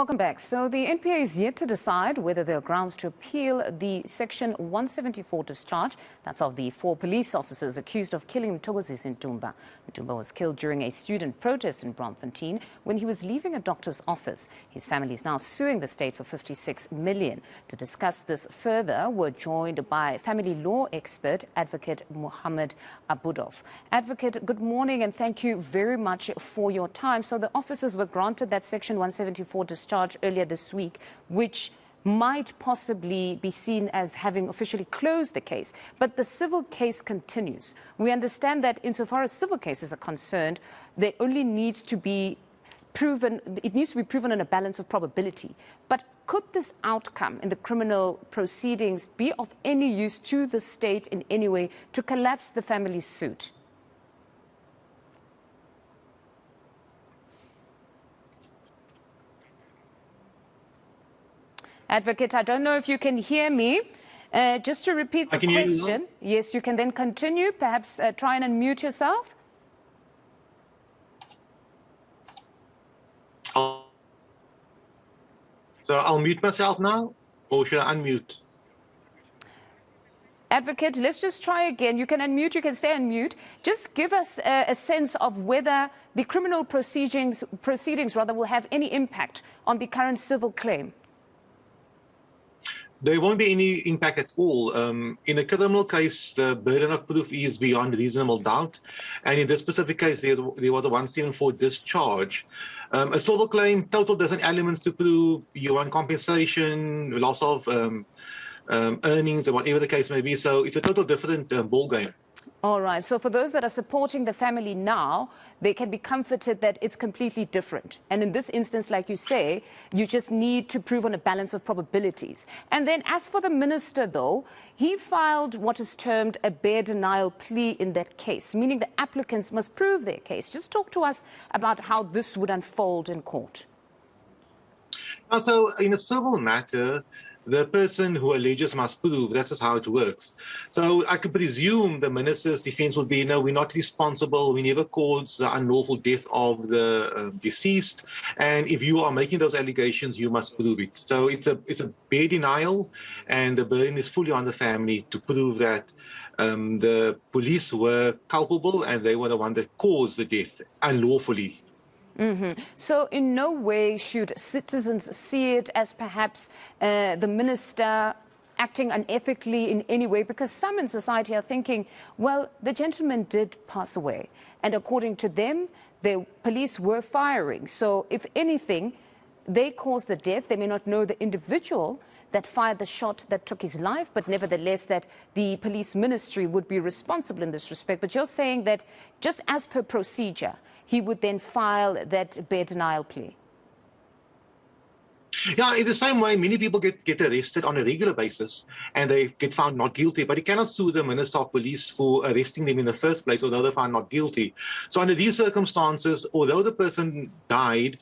Welcome back. So the NPA is yet to decide whether there are grounds to appeal the Section 174 discharge. That's of the 4 police officers accused of killing Mthokozisi Ntumba. Ntumba was killed during a student protest in Braamfontein when he was leaving a doctor's office. His family is now suing the state for 56 million. To discuss this further, we're joined by family law expert, Advocate Muhammad Abduroaf. Advocate, good morning and thank you very much for your time. So the officers were granted that Section 174 discharge earlier this week, which might possibly be seen as having officially closed the case. But the civil case continues. We understand that insofar as civil cases are concerned, there only needs to be proven, it needs to be proven on a balance of probability. But could this outcome in the criminal proceedings be of any use to the state in any way to collapse the family's suit? Advocate, I don't know if you can hear me. Just to repeat the question. Yes, you can then continue. Perhaps try and unmute yourself. So I'll mute myself now, or should I unmute? Advocate, let's just try again. You can unmute, you can stay on mute. Just give us a sense of whether the criminal proceedings will have any impact on the current civil claim. There won't be any impact at all. In a criminal case, the burden of proof is beyond reasonable doubt. And in this specific case, there was a 174 discharge. A civil claim, total dozen elements to prove. You want compensation, loss of earnings, or whatever the case may be. So it's a total different ballgame. All right. So for those that are supporting the family now, they can be comforted that it's completely different. And in this instance, like you say, you just need to prove on a balance of probabilities. And then as for the minister, though, he filed what is termed a bare denial plea in that case, meaning the applicants must prove their case. Just talk to us about how this would unfold in court. So in a civil matter, the person who alleges must prove. That's just how it works. So I could presume the minister's defense would be, no, we're not responsible. We never caused the unlawful death of the deceased. And if you are making those allegations, you must prove it. So it's a bare denial, and the burden is fully on the family to prove that the police were culpable and they were the one that caused the death unlawfully. So in no way should citizens see it as perhaps the minister acting unethically in any way, because some in society are thinking, well, the gentleman did pass away. And according to them, the police were firing. So if anything, they caused the death. They may not know the individual that fired the shot that took his life, but nevertheless that the police ministry would be responsible in this respect. But you're saying that just as per procedure, he would then file that bare denial plea. Yeah, in the same way, many people get arrested on a regular basis and they get found not guilty, but you cannot sue the Minister of Police for arresting them in the first place, although they're found not guilty. So under these circumstances, although the person died,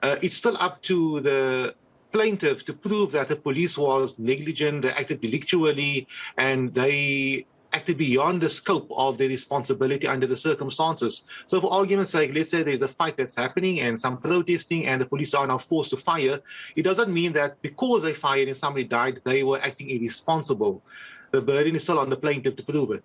it's still up to the plaintiff to prove that the police was negligent, they acted delictually, and they acted beyond the scope of their responsibility under the circumstances. So for argument's sake, let's say there's a fight that's happening and some protesting and the police are now forced to fire. It doesn't mean that because they fired and somebody died, they were acting irresponsible. The burden is still on the plaintiff to prove it.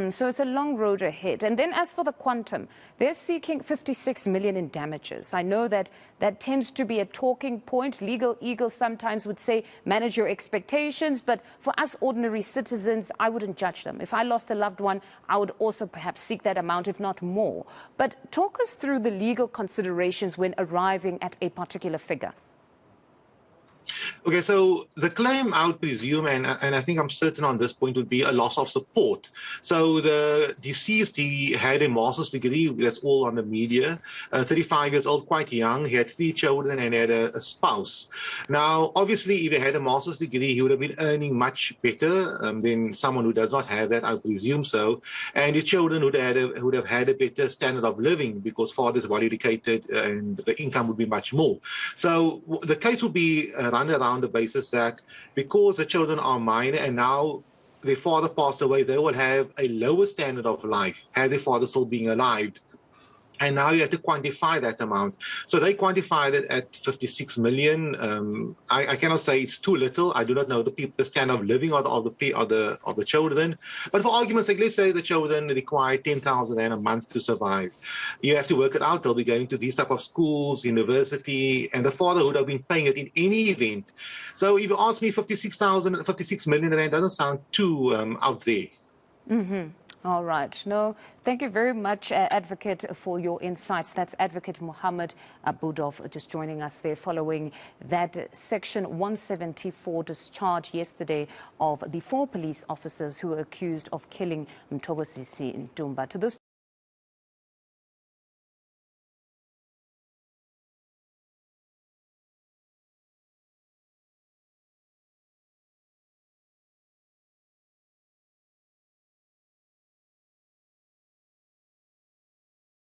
So it's a long road ahead. And then as for the quantum, they're seeking 56 million in damages. I know that that tends to be a talking point. Legal eagles sometimes would say, manage your expectations. But for us ordinary citizens, I wouldn't judge them. If I lost a loved one, I would also perhaps seek that amount, if not more. But talk us through the legal considerations when arriving at a particular figure. Okay, so the claim I would presume, and I think I'm certain on this point, would be a loss of support. So the deceased, he had a master's degree, that's all on the media, 35 years old, quite young. He had 3 children and had a spouse. Now, obviously, if he had a master's degree, he would have been earning much better than someone who does not have that, I presume so. And his children would have had a better standard of living because fathers were educated and the income would be much more. So the case would be run around the basis that because the children are minor and now their father passed away, they will have a lower standard of life had their father still being alive. And now you have to quantify that amount. So they quantified it at 56 million. I cannot say it's too little. I do not know the standard of living of the children. But for argument's sake, let's say the children require 10,000 rand a month to survive. You have to work it out. They'll be going to these type of schools, university, and the father would have been paying it in any event. So if you ask me, 56 million rand doesn't sound too out there. All right. No, thank you very much, Advocate, for your insights. That's Advocate Muhammad Abduroaf just joining us there following that Section 174 discharge yesterday of the 4 police officers who were accused of killing Mthokozisi Ntumba. To this